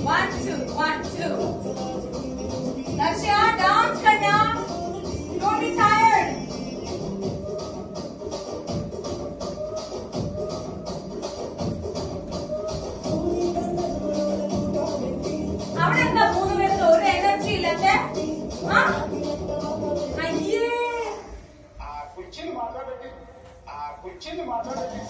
1, 2, 1, 2. Lakshya, dance Kanya. Don't be tired. അവിടെ എന്താ മൂന്ന് പേർക്ക് ഒരു എനർജി ഇല്ലത്തെ? അയ്യേ కూర్చొని మాట్లాడండి